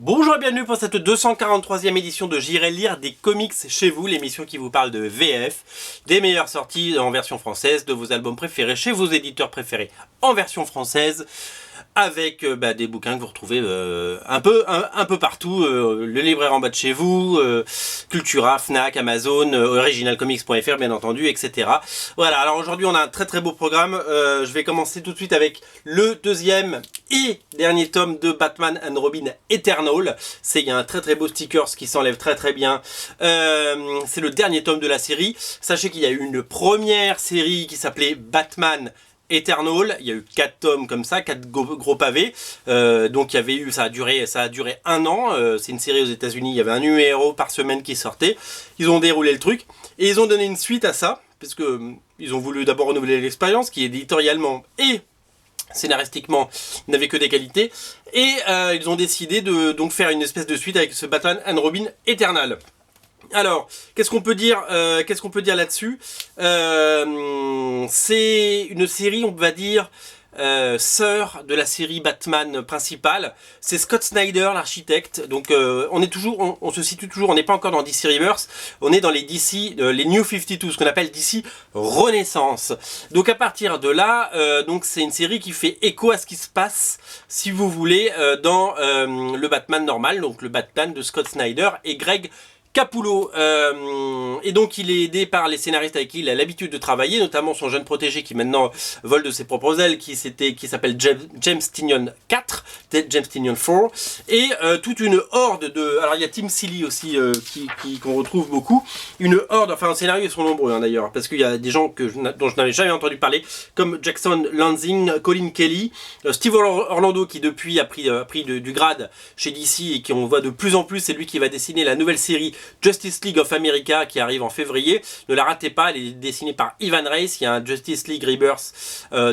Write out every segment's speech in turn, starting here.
Bonjour et bienvenue pour cette 243e édition de J'irai lire des comics chez vous, l'émission qui vous parle de VF, des meilleures sorties en version française, de vos albums préférés chez vos éditeurs préférés en version française, avec des bouquins que vous retrouvez un peu partout, le libraire en bas de chez vous, Cultura, Fnac, Amazon, originalcomics.fr bien entendu, etc. Voilà, alors aujourd'hui on a un très beau programme. Je vais commencer tout de suite avec le deuxième et dernier tome de Batman and Robin Eternal. Il y a un très beau sticker qui s'enlève très bien. C'est le dernier tome de la série. Sachez qu'il y a eu une première série qui s'appelait Batman Eternal, il y a eu 4 tomes comme ça, 4 gros pavés, donc il y avait eu, ça a duré 1 an, c'est une série aux États-Unis, il y avait un numéro par semaine qui sortait, ils ont déroulé le truc, et ils ont donné une suite à ça, parce que ils ont voulu d'abord renouveler l'expérience, qui éditorialement et scénaristiquement n'avait que des qualités, et ils ont décidé de donc faire une espèce de suite avec ce Batman and Robin Eternal. Alors, qu'est-ce qu'on peut dire là-dessus? C'est une série, on va dire, sœur de la série Batman principale. C'est Scott Snyder, l'architecte. Donc, on se situe toujours, on n'est pas encore dans DC Reverse, on est dans les DC, les New 52, ce qu'on appelle DC Renaissance. Donc, à partir de là, donc c'est une série qui fait écho à ce qui se passe, si vous voulez, dans le Batman normal, donc le Batman de Scott Snyder et Greg Capullo, et donc il est aidé par les scénaristes avec qui il a l'habitude de travailler, notamment son jeune protégé qui maintenant vole de ses propres ailes, qui s'appelle James Tynion 4, James Tynion 4, et toute une horde de... Alors il y a Tim Seeley aussi qu'on retrouve beaucoup, une horde, enfin les scénarios sont nombreux d'ailleurs, parce qu'il y a des gens dont je n'avais jamais entendu parler, comme Jackson Lansing, Colin Kelly, Steve Orlando qui depuis a pris du grade chez DC et qui on voit de plus en plus, c'est lui qui va dessiner la nouvelle série Justice League of America qui arrive en février. Ne la ratez pas, elle est dessinée par Ivan Reis. Il y a un Justice League Rebirth,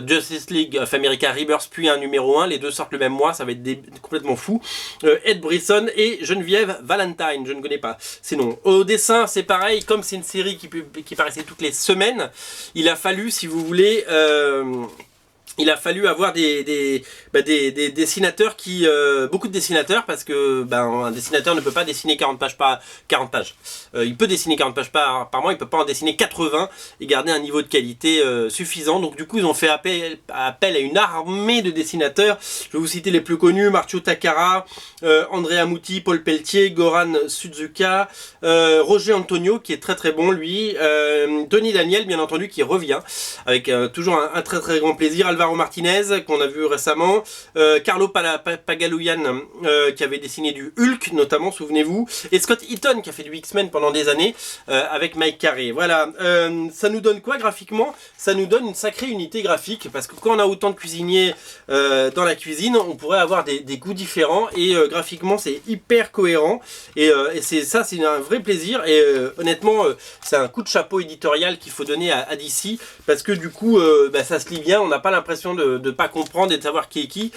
Justice League of America Rebirth, puis un numéro 1. Les deux sortent le même mois, ça va être complètement fou. Ed Brisson et Geneviève Valentine, je ne connais pas ces noms. Au dessin, c'est pareil, comme c'est une série qui paraissait toutes les semaines, il a fallu, si vous voulez... il a fallu avoir des dessinateurs beaucoup de dessinateurs, parce que un dessinateur ne peut pas dessiner 40 pages par 40 pages. Il peut dessiner 40 pages par mois, il peut pas en dessiner 80 et garder un niveau de qualité suffisant. Donc du coup ils ont fait appel à une armée de dessinateurs. Je vais vous citer les plus connus: Marcio Takara, Andrea Muti, Paul Pelletier, Goran Suzuka, Roger Antonio qui est très bon lui, Tony Daniel bien entendu qui revient avec toujours un très grand plaisir, Alvaro Martinez qu'on a vu récemment, Carlo Pagaluyan qui avait dessiné du Hulk notamment, souvenez-vous, et Scott Eaton qui a fait du X-Men pendant des années avec Mike Carey. Voilà, ça nous donne quoi graphiquement? Ça nous donne une sacrée unité graphique, parce que quand on a autant de cuisiniers dans la cuisine, on pourrait avoir des goûts différents, et graphiquement c'est hyper cohérent, et c'est un vrai plaisir, et honnêtement c'est un coup de chapeau éditorial qu'il faut donner à DC, parce que du coup ça se lit bien, on n'a pas l'impression de ne pas comprendre et de savoir qui est qui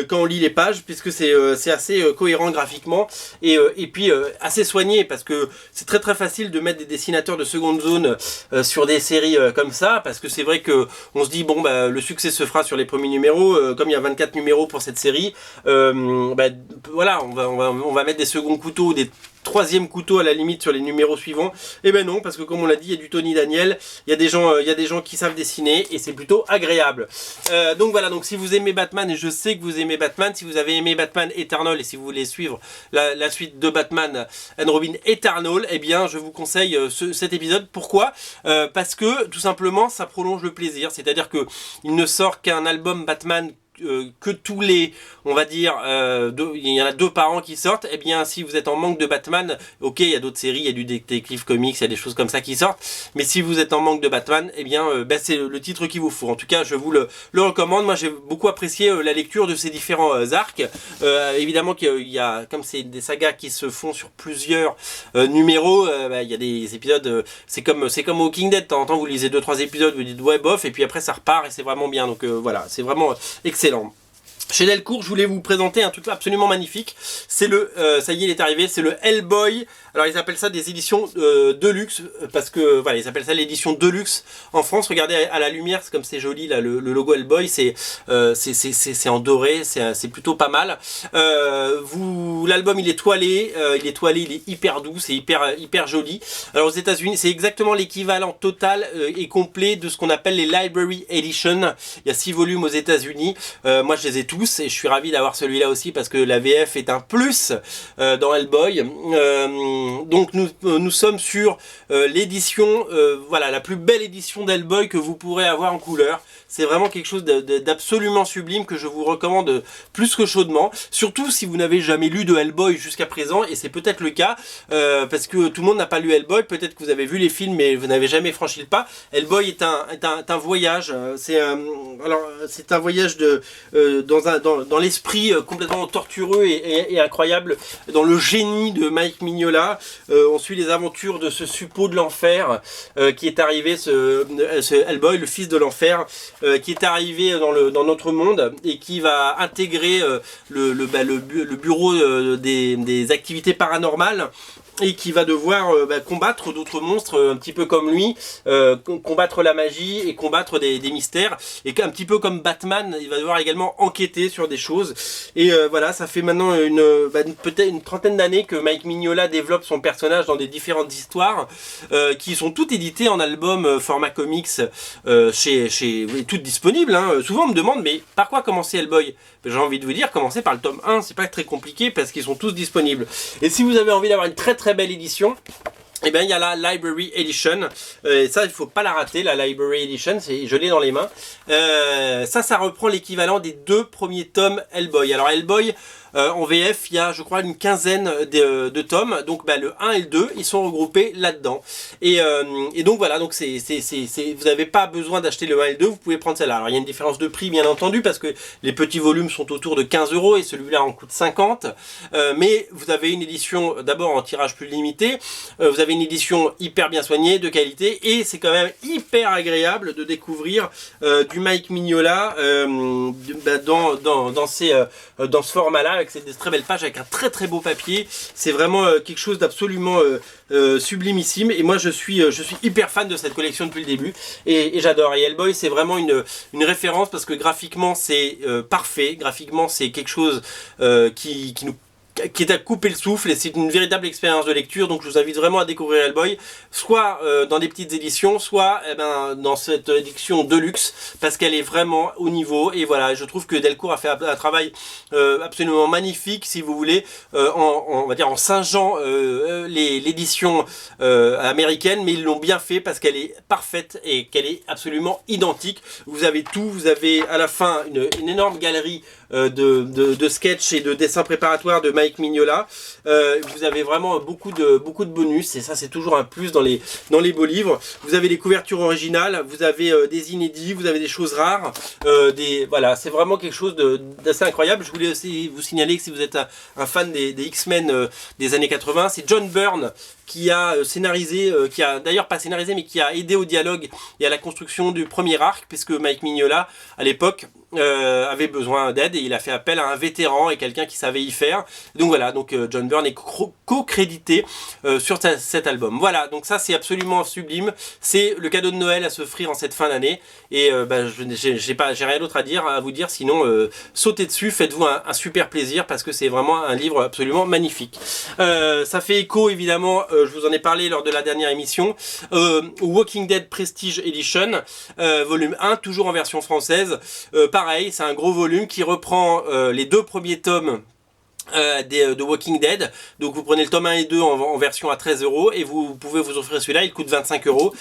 quand on lit les pages, puisque c'est assez cohérent graphiquement, et puis assez soigné, parce que c'est très facile de mettre des dessinateurs de seconde zone sur des séries comme ça, parce que c'est vrai que on se dit bon le succès se fera sur les premiers numéros, comme il y a 24 numéros pour cette série, voilà, on va mettre des seconds couteaux, des troisième couteau à la limite sur les numéros suivants. Et ben non, parce que comme on l'a dit, il y a du Tony Daniel, il y a des gens qui savent dessiner, et c'est plutôt agréable. Donc voilà, donc si vous aimez Batman, et je sais que vous aimez Batman, si vous avez aimé Batman Eternal, et si vous voulez suivre la suite de Batman and Robin Eternal, eh bien je vous conseille cet épisode. Pourquoi? Parce que tout simplement ça prolonge le plaisir, c'est-à-dire que il ne sort qu'un album Batman que tous les, on va dire, il y en a 2 par an qui sortent. Et bien si vous êtes en manque de Batman, ok, il y a d'autres séries, il y a du Detective Comics, il y a des choses comme ça qui sortent, mais si vous êtes en manque de Batman, et bien c'est le titre qu'il vous faut. En tout cas je vous le recommande. Moi j'ai beaucoup apprécié la lecture de ces différents arcs. Évidemment qu'il y a, comme c'est des sagas qui se font sur plusieurs numéros, il y a des épisodes, c'est comme Walking Dead, de temps en temps vous lisez 2-3 épisodes, vous dites ouais bof, et puis après ça repart et c'est vraiment bien. Donc voilà, c'est vraiment excellent. Chez Delcourt, je voulais vous présenter un truc absolument magnifique. C'est le, ça y est, il est arrivé, c'est le Hellboy. Alors ils appellent ça des éditions Deluxe, parce que voilà, ils appellent ça l'édition Deluxe en France. Regardez à la lumière, c'est comme c'est joli là, le logo Hellboy, c'est en doré, c'est plutôt pas mal. L'album il est toilé, il est hyper doux, c'est hyper joli. Alors aux États-Unis, c'est exactement l'équivalent total et complet de ce qu'on appelle les Library Edition. Il y a 6 volumes aux États-Unis. Moi je les ai tous et je suis ravi d'avoir celui-là aussi parce que la VF est un plus dans Hellboy. Donc nous sommes sur l'édition, voilà, la plus belle édition d'Hellboy que vous pourrez avoir en couleur. C'est vraiment quelque chose d'absolument sublime que je vous recommande plus que chaudement. Surtout si vous n'avez jamais lu de Hellboy jusqu'à présent, et c'est peut-être le cas, parce que tout le monde n'a pas lu Hellboy. Peut-être que vous avez vu les films, mais vous n'avez jamais franchi le pas. Hellboy est un voyage. C'est un voyage dans l'esprit complètement tortureux et incroyable, dans le génie de Mike Mignola. On suit les aventures de ce suppôt de l'enfer qui est arrivé, ce Hellboy, le fils de l'enfer, qui est arrivé dans notre monde et qui va intégrer le bureau des activités paranormales, et qui va devoir combattre d'autres monstres un petit peu comme lui, combattre la magie et combattre des mystères, et un petit peu comme Batman, il va devoir également enquêter sur des choses. Et voilà, ça fait maintenant peut-être une trentaine d'années que Mike Mignola développe son personnage dans des différentes histoires qui sont toutes éditées en album format comics, toutes disponibles, hein. Souvent on me demande mais par quoi commencer Hellboy? J'ai envie de vous dire, commencez par le tome 1, c'est pas très compliqué parce qu'ils sont tous disponibles. Et si vous avez envie d'avoir une très belle édition, et bien il y a la Library Edition, et ça il faut pas la rater, la Library Edition, je l'ai dans les mains. Ça reprend l'équivalent des 2 premiers tomes Hellboy. Alors Hellboy, en VF, il y a je crois une quinzaine de tomes, donc le 1 et le 2 ils sont regroupés là-dedans, et donc voilà, donc vous n'avez pas besoin d'acheter le 1 et le 2, vous pouvez prendre celle-là. Alors il y a une différence de prix bien entendu parce que les petits volumes sont autour de 15 € et celui-là en coûte 50, mais vous avez une édition d'abord en tirage plus limité, vous avez une édition hyper bien soignée, de qualité, et c'est quand même hyper agréable de découvrir du Mike Mignola dans ce format-là, avec ces très belles pages, avec un très beau papier. C'est vraiment quelque chose d'absolument sublimissime, et moi je suis hyper fan de cette collection depuis le début, et j'adore. Et Hellboy c'est vraiment une référence parce que graphiquement c'est parfait, graphiquement c'est quelque chose qui est à couper le souffle, et c'est une véritable expérience de lecture. Donc je vous invite vraiment à découvrir Hellboy, soit dans des petites éditions, soit dans cette édition Deluxe, parce qu'elle est vraiment au niveau. Et voilà, je trouve que Delcourt a fait un travail absolument magnifique, si vous voulez, on va dire en singeant l'édition américaine, mais ils l'ont bien fait parce qu'elle est parfaite et qu'elle est absolument identique. Vous avez tout, vous avez à la fin une énorme galerie de sketchs et de dessins préparatoires de Mike Mignola. Vous avez vraiment beaucoup de bonus, et ça c'est toujours un plus dans les beaux livres. Vous avez les couvertures originales, vous avez des inédits, vous avez des choses rares, voilà, c'est vraiment quelque chose d'assez incroyable. Je voulais aussi vous signaler que si vous êtes un fan des X-Men des années 80, c'est John Byrne qui a scénarisé, qui a d'ailleurs pas scénarisé, mais qui a aidé au dialogue et à la construction du premier arc, puisque Mike Mignola à l'époque avait besoin d'aide, et il a fait appel à un vétéran et quelqu'un qui savait y faire. Donc voilà, donc John Byrne est co-crédité sur cet album. Voilà, donc ça c'est absolument sublime, c'est le cadeau de Noël à s'offrir en cette fin d'année, et j'ai rien d'autre à vous dire, sinon sautez dessus, faites-vous un super plaisir, parce que c'est vraiment un livre absolument magnifique. Ça fait écho évidemment, je vous en ai parlé lors de la dernière émission, Walking Dead Prestige Edition, volume 1, toujours en version française. Pareil, c'est un gros volume qui reprend les 2 premiers tomes de Walking Dead. Donc vous prenez le tome 1 et 2 en version à 13 € et vous pouvez vous offrir celui-là, il coûte 25 €.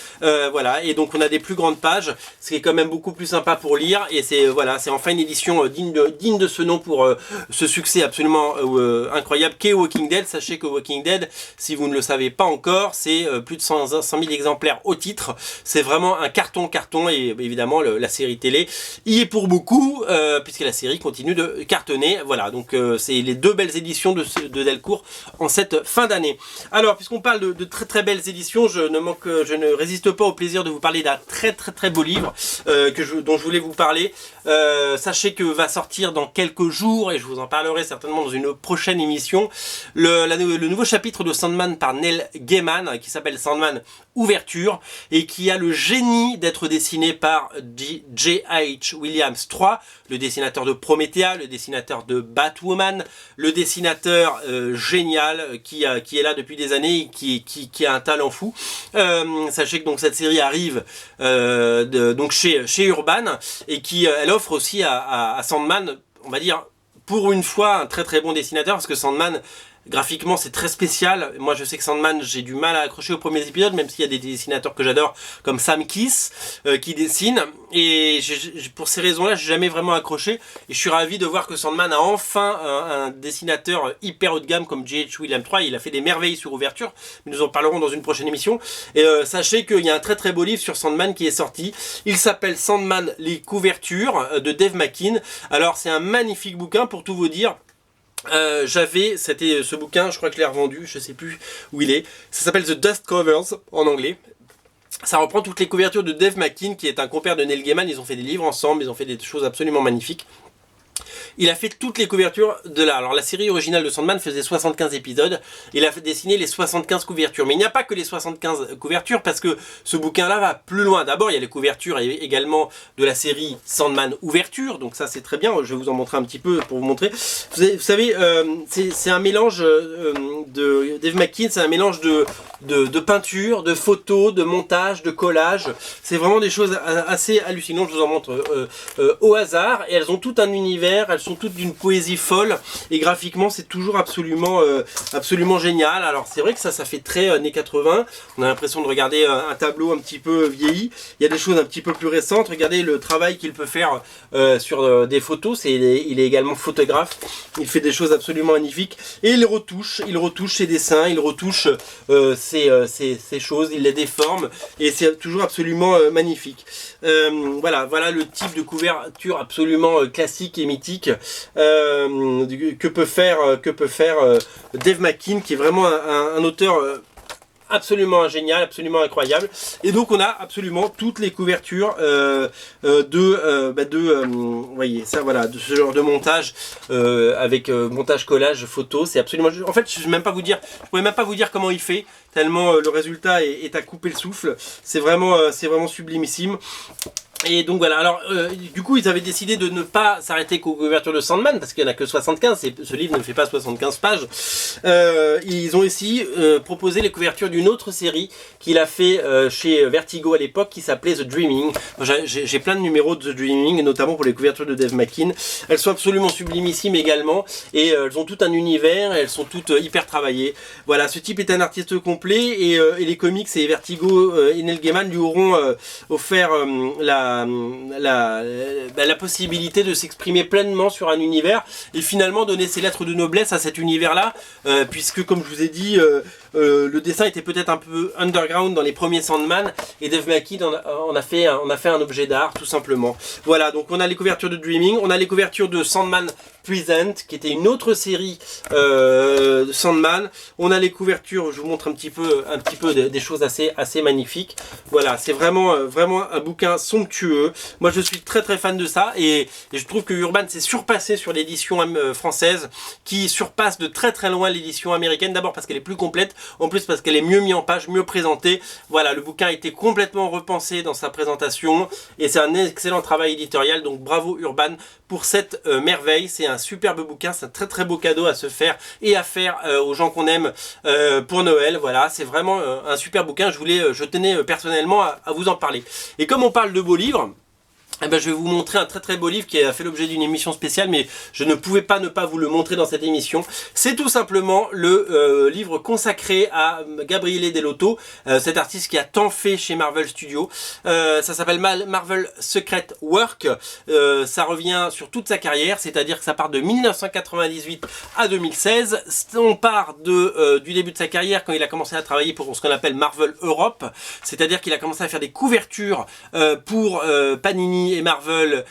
Voilà, et donc on a des plus grandes pages, ce qui est quand même beaucoup plus sympa pour lire, et c'est voilà, c'est enfin une édition digne de ce nom pour ce succès absolument incroyable qu'est Walking Dead. Sachez que Walking Dead, si vous ne le savez pas encore, c'est plus de 100 000 exemplaires au titre. C'est vraiment un carton, et évidemment la série télé y est pour beaucoup, puisque la série continue de cartonner. Voilà, donc c'est les deux belles éditions de Delcourt en cette fin d'année. Alors, puisqu'on parle de très très belles éditions, je ne résiste pas au plaisir de vous parler d'un très beau livre dont je voulais vous parler. Sachez que va sortir dans quelques jours, et je vous en parlerai certainement dans une prochaine émission, le nouveau chapitre de Sandman par Neil Gaiman, qui s'appelle Sandman Ouverture, et qui a le génie d'être dessiné par J.H. Williams III, le dessinateur de Promethea, le dessinateur de Batwoman, le dessinateur génial qui est là depuis des années, qui a un talent fou. Sachez que donc cette série arrive donc chez Urban, et elle offre aussi à Sandman, on va dire pour une fois, un très bon dessinateur, parce que Sandman, graphiquement, c'est très spécial. Moi, je sais que Sandman, j'ai du mal à accrocher aux premiers épisodes, même s'il y a des dessinateurs que j'adore, comme Sam Kiss, qui dessine. Et pour ces raisons-là, j'ai jamais vraiment accroché. Et je suis ravi de voir que Sandman a enfin un dessinateur hyper haut de gamme comme J.H. Williams III. Il a fait des merveilles sur Ouverture, mais nous en parlerons dans une prochaine émission. Et sachez qu'il y a un très beau livre sur Sandman qui est sorti. Il s'appelle Sandman, les couvertures, de Dave McKean. Alors, c'est un magnifique bouquin, pour tout vous dire. C'était ce bouquin, je crois que je l'ai revendu, je sais plus où il est. Ça s'appelle The Dust Covers en anglais. Ça reprend toutes les couvertures de Dave McKean, qui est un compère de Neil Gaiman. Ils ont fait des livres ensemble, ils ont fait des choses absolument magnifiques. Il a fait toutes les couvertures de là. Alors la série originale de Sandman faisait 75 épisodes. Il a dessiné les 75 couvertures. Mais il n'y a pas que les 75 couvertures, parce que ce bouquin-là va plus loin. D'abord, il y a les couvertures également de la série Sandman Ouverture. Donc ça, c'est très bien. Je vais vous en montrer un petit peu pour vous montrer. Vous savez, c'est un mélange de Dave McKean, c'est un mélange de peinture, de photos, de montage, de collage. C'est vraiment des choses assez hallucinantes. Je vous en montre au hasard. Et elles ont tout un univers. Elles sont toutes d'une poésie folle, et graphiquement c'est toujours absolument génial. Alors c'est vrai que ça fait très années 80, on a l'impression de regarder un tableau un petit peu vieilli. Il y a des choses un petit peu plus récentes. Regardez le travail qu'il peut faire sur des photos. Il est également photographe, il fait des choses absolument magnifiques, et il retouche ses dessins, il retouche ces choses, il les déforme, et c'est toujours absolument magnifique. Voilà le type de couverture absolument classique et mythique que peut faire Dave McKean, qui est vraiment un auteur absolument génial, absolument incroyable. Et donc on a absolument toutes les couvertures vous voyez ça, voilà, de ce genre de montage avec montage collage photo. C'est absolument, en fait je pourrais même pas vous dire comment il fait, tellement le résultat est à couper le souffle. C'est vraiment sublimissime. Et donc voilà, alors du coup ils avaient décidé de ne pas s'arrêter qu'aux couvertures de Sandman, parce qu'il n'y en a que 75, et ce livre ne fait pas 75 pages. Ils ont aussi proposé les couvertures d'une autre série qu'il a fait chez Vertigo à l'époque, qui s'appelait The Dreaming. J'ai plein de numéros de The Dreaming, notamment pour les couvertures de Dave McKean. Elles sont absolument sublimissimes également, et elles ont tout un univers, elles sont toutes hyper travaillées. Voilà, ce type est un artiste complet, et les comics et Vertigo et Neil Gaiman lui auront offert la possibilité de s'exprimer pleinement sur un univers, et finalement donner ses lettres de noblesse à cet univers-là, puisque comme je vous ai dit, le dessin était peut-être un peu underground dans les premiers Sandman, et Dave McKean on a fait un objet d'art, tout simplement. Voilà, donc on a les couvertures de Dreaming, on a les couvertures de Sandman Present, qui était une autre série de Sandman. On a les couvertures, je vous montre un petit peu des choses assez magnifiques. Voilà, c'est vraiment un bouquin somptueux. Moi je suis très fan de ça, et je trouve que Urban s'est surpassé sur l'édition française, qui surpasse de très loin l'édition américaine. D'abord parce qu'elle est plus complète, en plus parce qu'elle est mieux mise en page, mieux présentée. Voilà, le bouquin a été complètement repensé dans sa présentation, et c'est un excellent travail éditorial, donc bravo Urban pour cette merveille. C'est un superbe bouquin, c'est un très beau cadeau à se faire et à faire aux gens qu'on aime pour Noël. Voilà, c'est vraiment un super bouquin. Je tenais personnellement à vous en parler. Et comme on parle de beaux livres, eh ben, je vais vous montrer un très beau livre qui a fait l'objet d'une émission spéciale, mais je ne pouvais pas ne pas vous le montrer dans cette émission. C'est tout simplement le livre consacré à Gabriele Dell'Otto, cet artiste qui a tant fait chez Marvel Studios. Ça s'appelle Marvel Secret Work. Ça revient sur toute sa carrière, c'est-à-dire que ça part de 1998 à 2016. On part du début de sa carrière, quand il a commencé à travailler pour ce qu'on appelle Marvel Europe, c'est-à-dire qu'il a commencé à faire des couvertures pour Panini, Panini et Marvel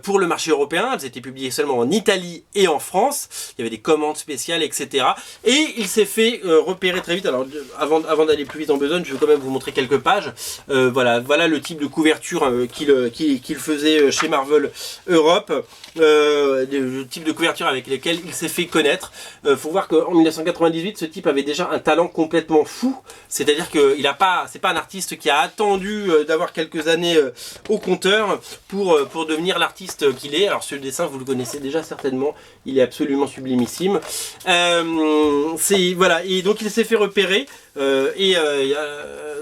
pour le marché européen. Elles étaient publiées seulement en Italie et en France. Il y avait des commandes spéciales, etc. Et il s'est fait repérer très vite. Alors avant d'aller plus vite en besogne, je vais quand même vous montrer quelques pages. Voilà le type de couverture qu'il faisait chez Marvel Europe. Le type de couverture avec lesquels il s'est fait connaître. Faut voir qu'en 1998, ce type avait déjà un talent complètement fou. C'est-à-dire que c'est pas un artiste qui a attendu d'avoir quelques années au compteur pour devenir l'artiste qu'il est. Alors ce dessin, vous le connaissez déjà certainement. Il est absolument sublimissime. Voilà. Et donc il s'est fait repérer.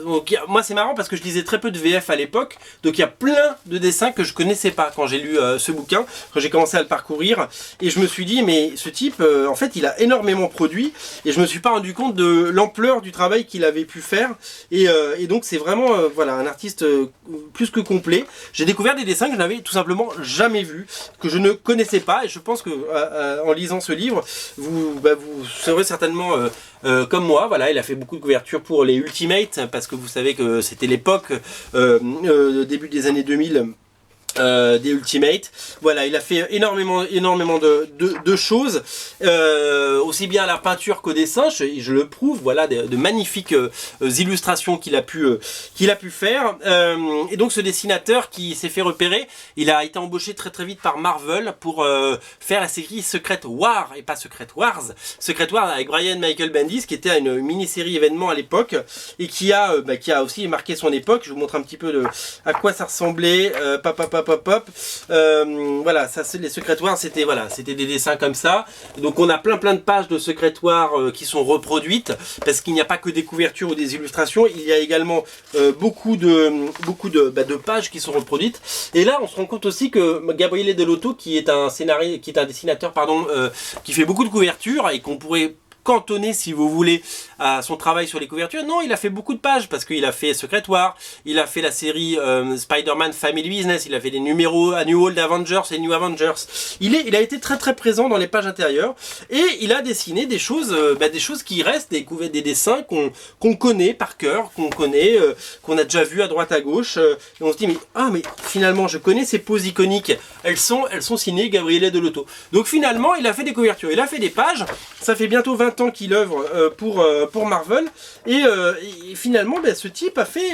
Donc, moi c'est marrant parce que je lisais très peu de VF à l'époque, donc il y a plein de dessins que je connaissais pas quand j'ai lu ce bouquin, quand j'ai commencé à le parcourir, et je me suis dit mais ce type en fait il a énormément produit et je me suis pas rendu compte de l'ampleur du travail qu'il avait pu faire, et donc c'est vraiment voilà, un artiste plus que complet. J'ai découvert des dessins que je n'avais tout simplement jamais vus, que je ne connaissais pas, et je pense que en lisant ce livre vous serez certainement comme moi. Voilà, il a fait beaucoup de couvertures pour les Ultimate, parce que vous savez que c'était l'époque début des années 2000 des Ultimate. Voilà, il a fait énormément de choses, aussi bien à la peinture qu'au dessin, je le prouve. Voilà, de magnifiques illustrations qu'il a pu faire, et donc ce dessinateur qui s'est fait repérer, il a été embauché très vite par Marvel pour faire la série Secret War, et pas Secret Wars, Secret War avec Brian Michael Bendis, qui était une mini-série événement à l'époque, et qui a aussi marqué son époque. Je vous montre un petit peu à quoi ça ressemblait. Voilà, ça c'est les Secret Wars, c'était des dessins comme ça. Donc on a plein de pages de Secret Wars qui sont reproduites, parce qu'il n'y a pas que des couvertures ou des illustrations, il y a également beaucoup de pages qui sont reproduites. Et là on se rend compte aussi que Gabriele Dell'Otto, qui est un dessinateur qui fait beaucoup de couvertures et qu'on pourrait cantonné, si vous voulez, à son travail sur les couvertures. Non, il a fait beaucoup de pages, parce qu'il a fait Secret War, il a fait la série Spider-Man Family Business, il a fait des numéros annuals d'Avengers et New Avengers. Il a été très présent dans les pages intérieures, et il a dessiné des choses qui restent, des dessins qu'on connaît par cœur, qu'on a déjà vu à droite à gauche, et on se dit mais finalement je connais ces poses iconiques, elles sont signées Gabriele Dell'Otto. Donc finalement il a fait des couvertures, il a fait des pages. Ça fait bientôt 20 ans qu'il œuvre pour Marvel, et finalement ce type a fait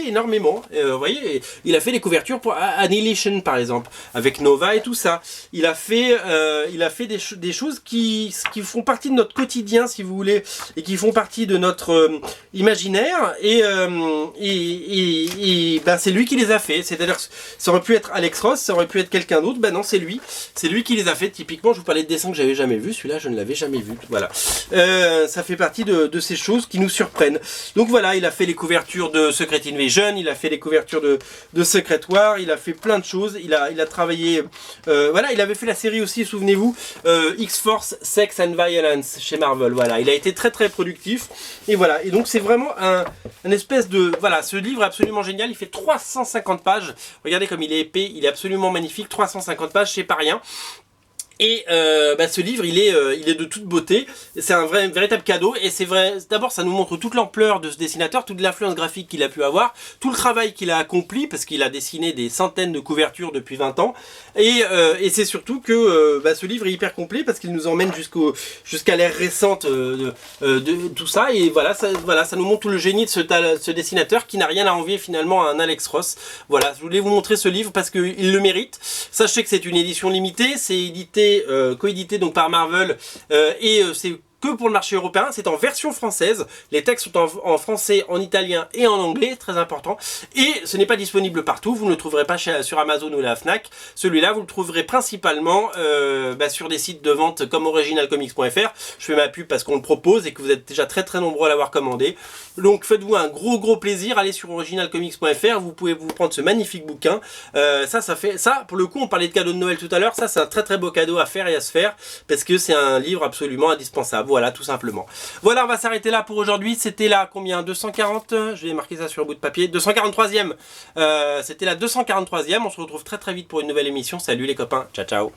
énormément. Vous voyez, il a fait des couvertures pour Annihilation par exemple, avec Nova et tout ça. Il a fait des choses qui font partie de notre quotidien, si vous voulez, et qui font partie de notre imaginaire, et c'est lui qui les a fait. C'est-à-dire que ça aurait pu être Alex Ross, ça aurait pu être quelqu'un d'autre, non, c'est lui qui les a fait. Typiquement, je vous parlais de dessins que j'avais jamais vu, celui-là je ne l'avais jamais vu. Voilà. Ça fait partie de ces choses qui nous surprennent. Donc voilà, il a fait les couvertures de Secret Invasion, il a fait les couvertures de Secret War, il a fait plein de choses, il a travaillé, voilà, il avait fait la série aussi, souvenez-vous, X-Force Sex and Violence chez Marvel. Voilà, il a été très productif, et voilà, et donc c'est vraiment un espèce de, voilà, ce livre est absolument génial. Il fait 350 pages, regardez comme il est épais, il est absolument magnifique. 350 pages, c'est pas rien. Et ce livre, il est de toute beauté. C'est un véritable cadeau. Et c'est vrai, d'abord ça nous montre toute l'ampleur de ce dessinateur, toute l'influence graphique qu'il a pu avoir, tout le travail qu'il a accompli, parce qu'il a dessiné des centaines de couvertures depuis 20 ans. Et c'est surtout que ce livre est hyper complet, parce qu'il nous emmène jusqu'à l'ère récente de tout ça. Et voilà, ça nous montre tout le génie de ce dessinateur, qui n'a rien à envier finalement à un Alex Ross. Voilà, je voulais vous montrer ce livre parce qu'il le mérite. Sachez que c'est une édition limitée, c'est coédité donc par Marvel, et c'est que pour le marché européen. C'est en version française, les textes sont en français, en italien et en anglais, très important, et ce n'est pas disponible partout. Vous ne le trouverez pas sur Amazon ou la Fnac. Celui-là vous le trouverez principalement sur des sites de vente comme originalcomics.fr. je fais ma pub parce qu'on le propose et que vous êtes déjà très nombreux à l'avoir commandé. Donc faites-vous un gros plaisir, allez sur originalcomics.fr, vous pouvez vous prendre ce magnifique bouquin. Ça pour le coup, on parlait de cadeau de Noël tout à l'heure, ça c'est un très beau cadeau à faire et à se faire, parce que c'est un livre absolument indispensable. Voilà, tout simplement. Voilà, on va s'arrêter là pour aujourd'hui. C'était la combien, 240, je vais marquer ça sur un bout de papier, 243e. C'était la 243e. On se retrouve très vite pour une nouvelle émission. Salut les copains, ciao.